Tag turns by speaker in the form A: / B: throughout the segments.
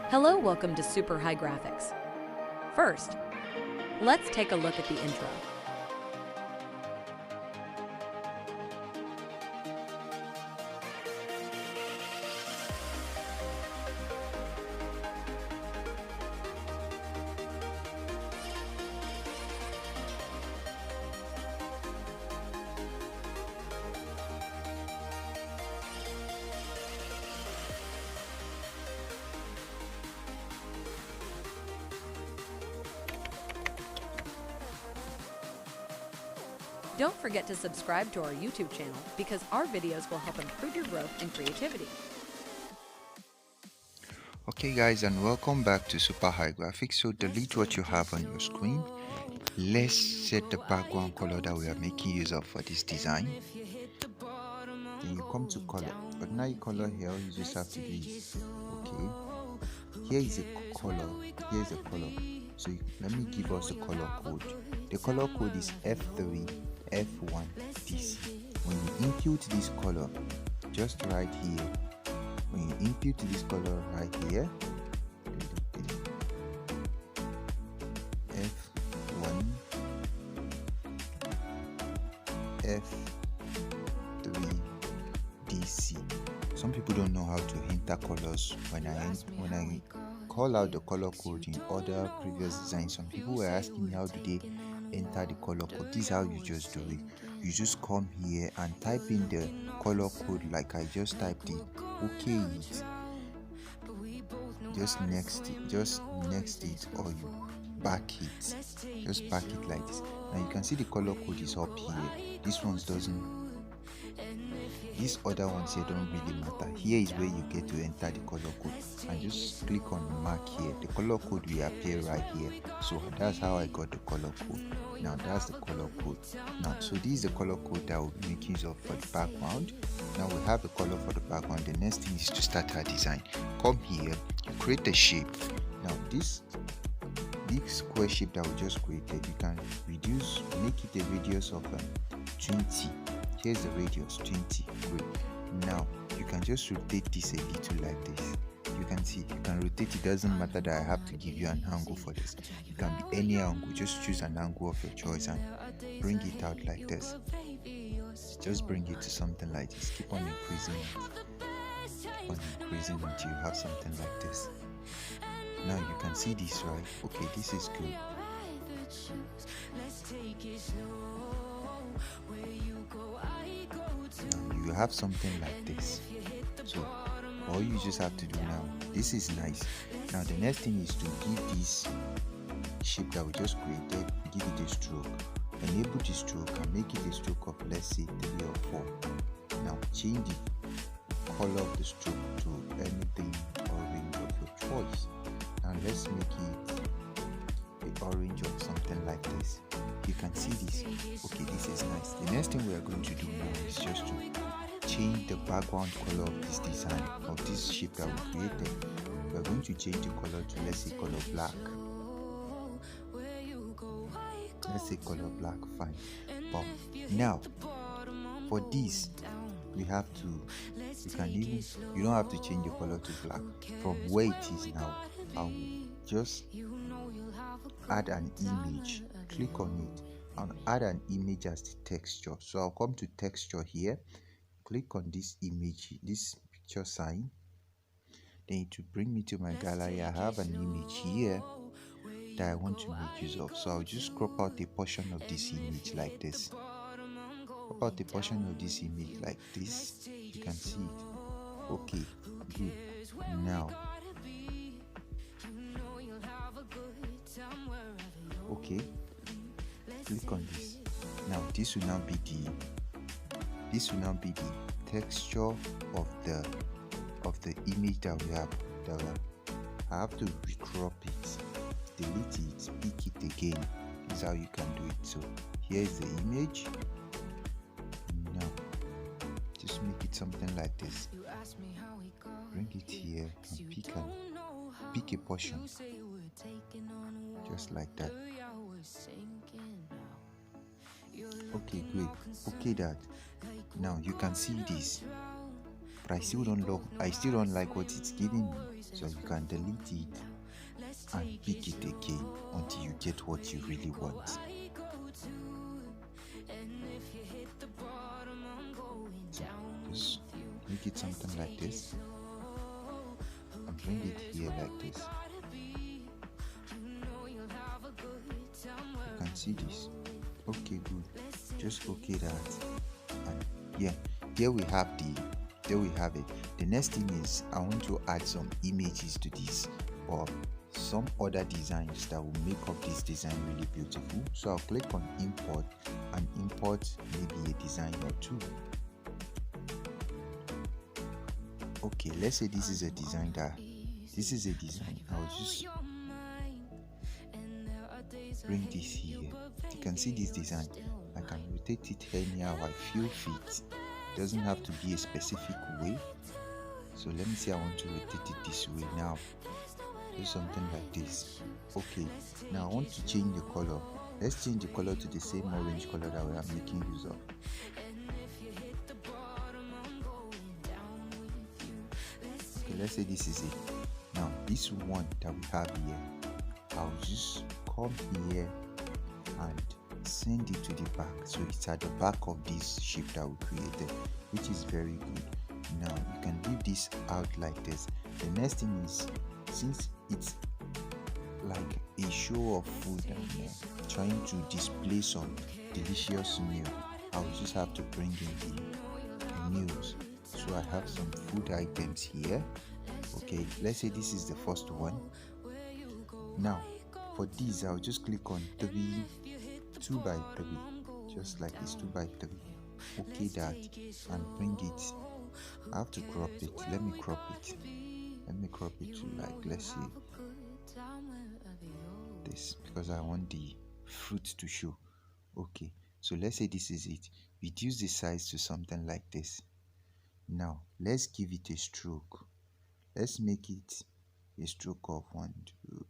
A: Hello, welcome to Super High Graphics. First, let's take a look at the intro. Don't forget to subscribe to our YouTube channel because our videos will help improve your growth and creativity.
B: Okay guys, and welcome back to Super High Graphics. So delete what you have on your screen. Let's set the background color that we are making use of for this design. Then you come to color. Ordinary color here, you just have to do this. Okay, here is a color, here is a color. So let me give us the color code. The color code is F3 F1 DC. When you input this color, just right here, when you input this color right here, F1 F3 DC. Some people don't know how to enter colors. When I call out the color code in other previous designs, some people were asking me how do they enter the color code. This is how you just do it. You just come here and type in the color code like I just typed it. Okay it, just next it, or you back it, just back it like this. Now you can see the color code is up here. This one's doesn't, these other ones here don't really matter. Here is where you get to enter the color code, and just click on the mark here. The color code will appear right here. So that's how I got the color code. Now that's the color code. Now so this is the color code that we'll make use of for the background. Now we have the color for the background. The next thing is to start our design. Come here, you create the shape. Now this square shape that we just created, you can reduce, make it a radius of 20. Here's the radius 20. Great. Now you can just rotate this a little like this. You can see you can rotate it. Doesn't matter that I have to give you an angle for this. It can be any angle. Just choose an angle of your choice and bring it out like this. Just bring it to something like this. Keep on increasing it. Keep on increasing until you have something like this. Now you can see this, right? Okay, this is good. Now you have something like this. So all you just have to do now, this is nice. Now the next thing is to give this shape that we just created, give it a stroke. Enable the stroke and make it a stroke of, let's say, 3 or 4. Now change the color of the stroke to anything orange of your choice. Now let's make it the orange of something like this. You can see this. Okay, this is nice. The next thing we are going to do now is just to change the background color of this design, of this shape that we created. We are going to change the color to, let's say, color black. Let's say color black, fine. But now for this we have to, you don't have to change the color to black. From where it is now, I'll just add an image, click on it and add an image as the texture. So I'll come to texture here, click on this image, this picture sign, then it will bring me to my gallery. I have an image here that I want to make use of, so I'll just crop out a portion of this image like this. Crop out a portion of this image like this. You can see it. Okay, good. Now okay, click on this. Now this will now be the texture of the image that we have. I have to recrop it, delete it, pick it again. This is how you can do it. So here is the image. Now just make it something like this. Bring it here and pick a portion, just like that. Okay, great. Okay, that now you can see this. but I still don't like what it's giving me. So you can delete it and pick it again until you get what you really want. So just make it something like this and bring it here like this. You can see this. Okay, good. Just okay that, and yeah, there we have it. The next thing is I want to add some images to this, or some other designs that will make up this design really beautiful. So I'll click on import and import maybe a design or two. Okay, let's say this is a design. I'll just bring this here. You can see this design. I can rotate it anyhow I feel fit. It doesn't have to be a specific way. So let me say I want to rotate it this way now. Do something like this. Okay, now I want to change the color. Let's change the color to the same orange color that we are making use of. Okay, let's say this is it. Now this one that we have here, I'll just come here and send it to the back, so it's at the back of this shape that we created, which is very good. Now you can leave this out like this. The next thing is, since it's like a show of food and trying to display some delicious meal, I'll just have to bring in the meals. So I have some food items here. Okay, let's say this is the first one. Now for this, I'll just click on 2 by 3, just like this, 2 by 3. Okay, that, and bring it. I have to crop it. Let me crop it to, like, let's see this, because I want the fruit to show. Okay, so let's say this is it. Reduce the size to something like this. Now let's give it a stroke. Let's make it a stroke of 1, 2.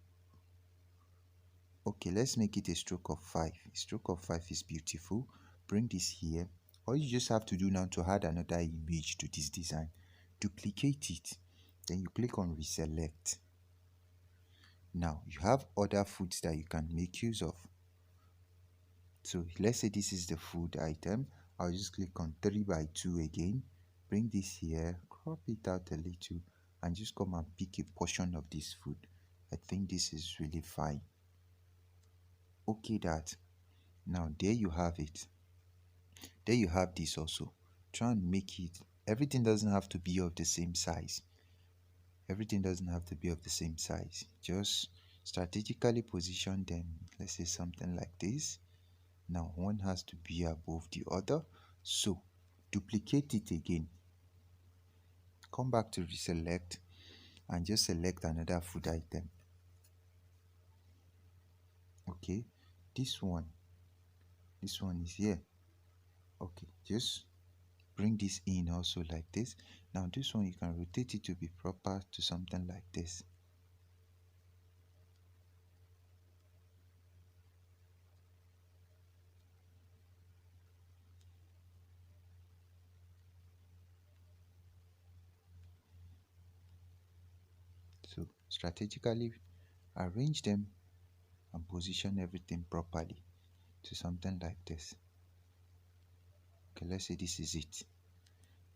B: Okay, let's make it a stroke of 5. A stroke of 5 is beautiful. Bring this here. All you just have to do now to add another image to this design, duplicate it, then you click on reselect. Now you have other foods that you can make use of. So let's say this is the food item. I'll just click on 3 by 2 again, bring this here, crop it out a little, and just come and pick a portion of this food. I think this is really fine. Okay, that. Now there you have it. There you have this also. Try and make it, everything doesn't have to be of the same size. Just strategically position them. Let's say something like this. Now one has to be above the other. So duplicate it again. Come back to reselect and just select another food item. Okay, this one is here. Okay, just bring this in also like this. Now this one, you can rotate it to be proper to something like this. So strategically arrange them and position everything properly to something like this. Okay, let's say this is it.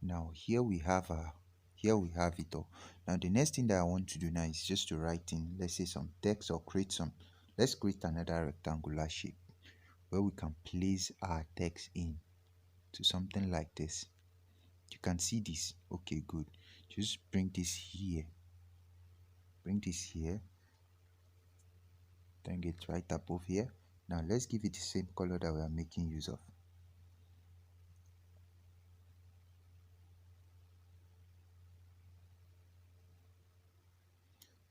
B: Now here we have it all. Now the next thing that I want to do now is just to write in, let's say, some text, or let's create another rectangular shape where we can place our text in to something like this. You can see this. Okay, good. Just bring this here, bring it right above here. Now let's give it the same color that we are making use of.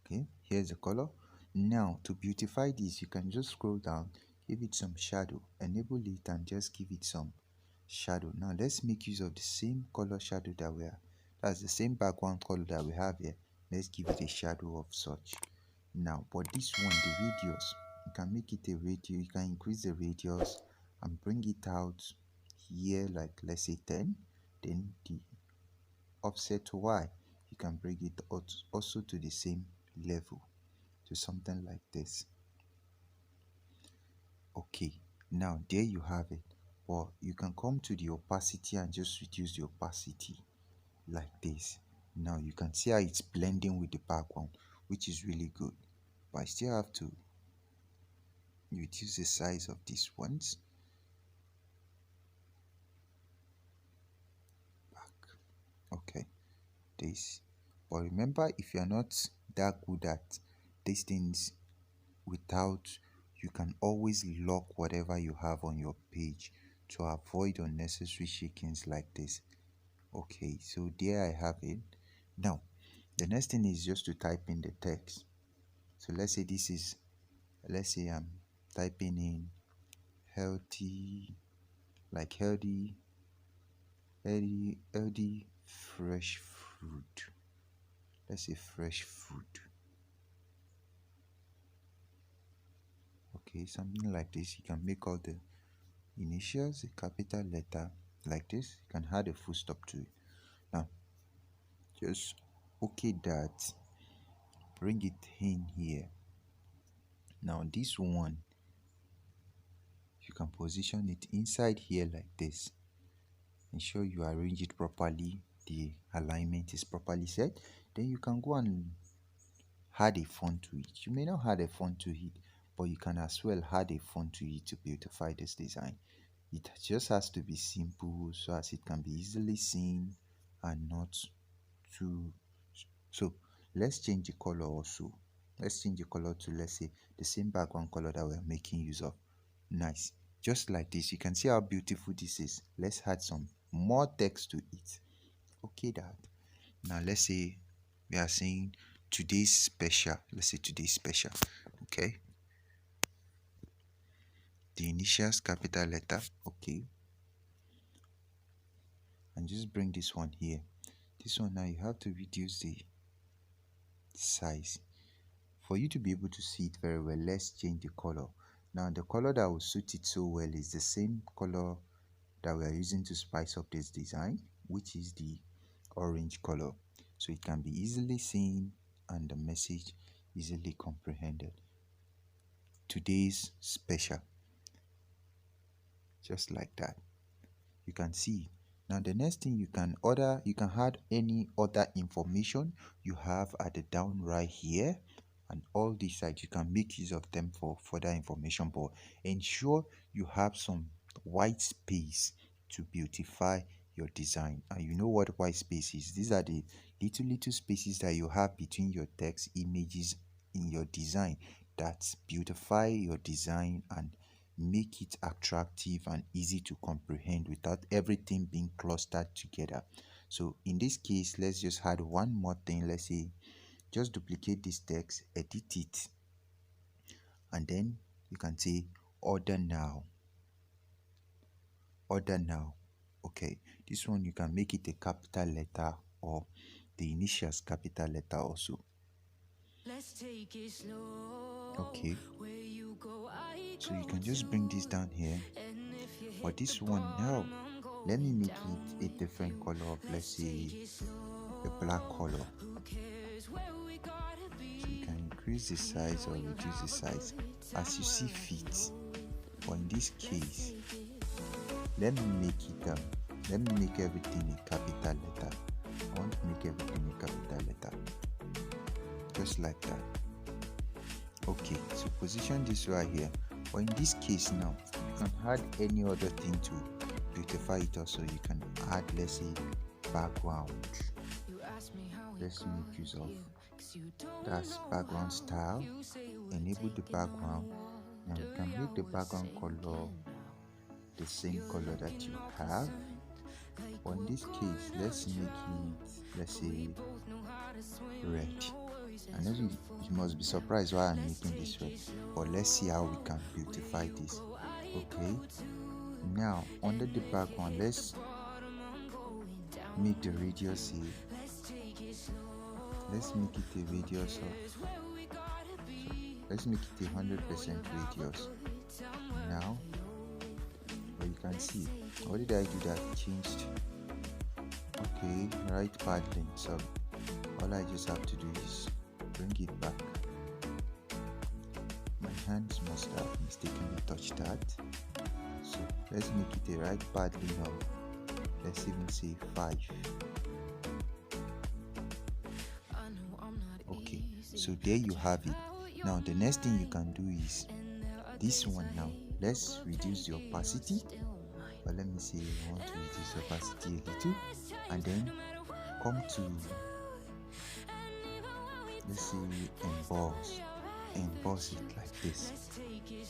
B: Okay, here's the color. Now to beautify this, you can just scroll down, give it some shadow, enable it, and just give it some shadow. Now let's make use of the same color shadow that's the same background color that we have here. Let's give it a shadow of such. Now for this one, the radius, you can make it a radius, you can increase the radius and bring it out here, like let's say 10. Then offset Y, you can bring it also to the same level, to something like this. Okay, now there you have it. Or you can come to the opacity and just reduce the opacity like this. Now you can see how it's blending with the background, which is really good. But I still have to reduce the size of these ones. Back. Okay, this. But remember, if you're not that good at these things without, you can always lock whatever you have on your page to avoid unnecessary shakings like this. Okay, so there I have it. Now the next thing is just to type in the text. So let's say this is, let's say I'm typing in healthy, like healthy fresh fruit. Let's say fresh food. Okay, something like this. You can make all the initials a capital letter like this. You can add a full stop to it. Now just okay that, bring it in here. Now this one, you can position it inside here like this. Ensure you arrange it properly, the alignment is properly set. Then you can go and add a font to it. You may not add a font to it, but you can as well add a font to it to beautify this design. It just has to be simple so as it can be easily seen and not too. So let's change the color also. Let's change the color to, let's say, the same background color that we're making use of. Nice. Just like this, you can see how beautiful this is. Let's add some more text to it. Okay, that. Now let's say we are saying today's special. Let's say today's special. Okay. The initials capital letter. Okay. And just bring this one here. This one now you have to reduce the size. For you to be able to see it very well, let's change the color. Now the color that will suit it so well is the same color that we are using to spice up this design, which is the orange color, so it can be easily seen and the message easily comprehended. Today's special, just like that. You can see. Now the next thing, you can add any other information you have at the down right here, and all these sides you can make use of them for further information, but ensure you have some white space to beautify your design. And you know what white space is? These are the little spaces that you have between your text images in your design that beautify your design and make it attractive and easy to comprehend without everything being clustered together. So in this case, let's just add one more thing. Let's say just duplicate this text, edit it, and then you can say order now. Order now. Okay, this one you can make it a capital letter or the initials capital letter also. Okay, so you can just bring this down here. For this one now, let me make it a different color of, let's say, a black color. So you can increase the size or reduce the size as you see fit. But in this case, let me make everything a capital letter. I want to make everything a capital letter, just like that. Okay, so position this right here. But in this case now, you can add any other thing to beautify it also. You can add, let's say, background. Let's make use of that's background style. Enable the background. Now you can make the background color the same color that you have. But in this case, let's make it, let's say, red. And then you must be surprised why I'm making this red. But let's see how we can beautify this. Okay, now under the background, let's make the radius let's make it a radius of, let's make it 100% radius. Now, but you can see, what did I do that changed Okay, right paddling. So all I just have to do is bring it back. My hands must have mistakenly touched that. So let's make it a right paddling of, let's even say 5. Okay, so there you have it. Now the next thing you can do is this one. Now let's reduce the opacity, or let me say I want to reduce the opacity a little, and then come to, let's say, emboss it like this. You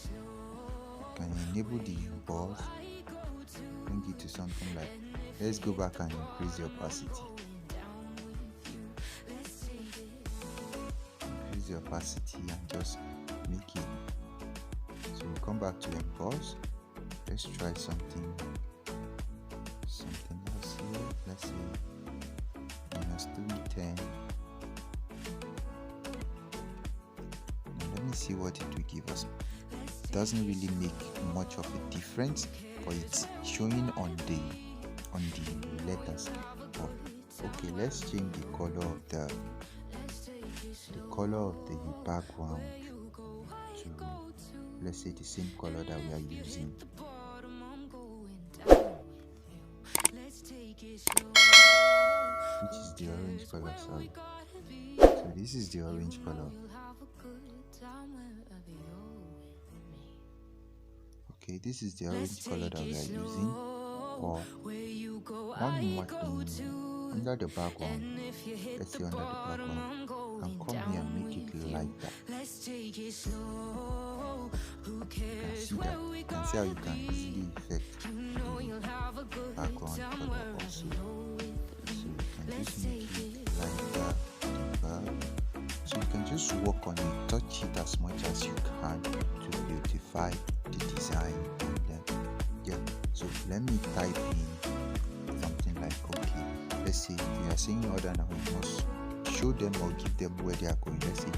B: can enable the emboss, bring it to something like, let's go back and increase the opacity. Increase the opacity and just make it. So we come back to emboss. Let's try something else here. Let's say -310. Now let me see what it will give us. It doesn't really make much of a difference, but it's showing on the letters. But okay, let's change the color of the background to, let's say, the same color that we are using. Which is the orange color, sorry. So this is the orange color. Okay, this is the orange color that we are using. Or one more thing, under the background, let's say under the background, can come here and make it lighter. You can see that. You can see how you can easily affect the background color also. So you can just make it lighter, deeper. So you can just work on it, touch it as much as you can to beautify the design. And then, yeah. So let me type in something like, okay, let's say if you are saying order now, you must show them or give them where they are going. Let's say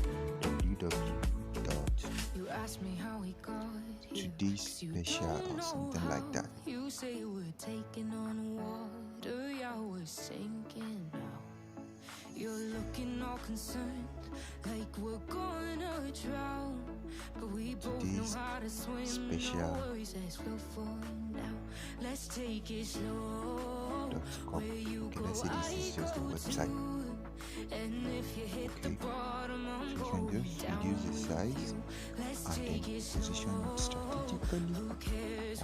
B: today's special or something like that. You say we're taking on water, yeah, we're sinking now. You're looking all concerned, like we're gonna drown. But we both know how to swim. Special. No worries, let's take it slow. Okay, let's say this is just the website. Okay, so you can just reduce the size and then position it strategically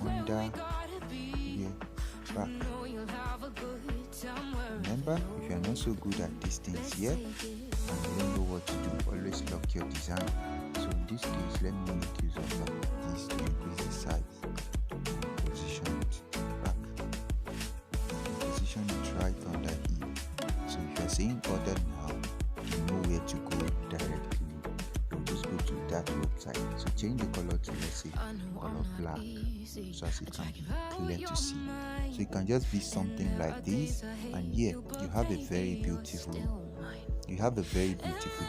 B: under here back. Remember, if you are not so good at these things here and you don't know what to do, always lock your design. So in this case, let me make use of this to increase the size. Position it back. Position it right under here. So if you are saying order now, you know where to go directly. You'll just go to that website. So change the color to, let's say, color black, so as it can be clear to see. So it can just be something like this, and here you have a very beautiful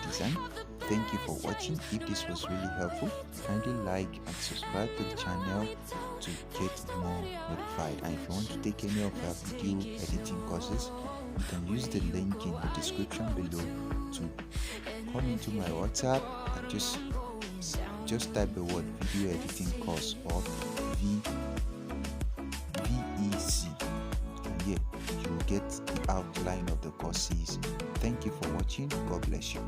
B: design. Thank you for watching. If this was really helpful, kindly like and subscribe to the channel to get more notified. And if you want to take any of our video editing courses, you can use the link in the description below to come into my WhatsApp and just type the word video editing course or VEC, and yeah, you will get the outline of the courses. Thank you for watching. God bless you.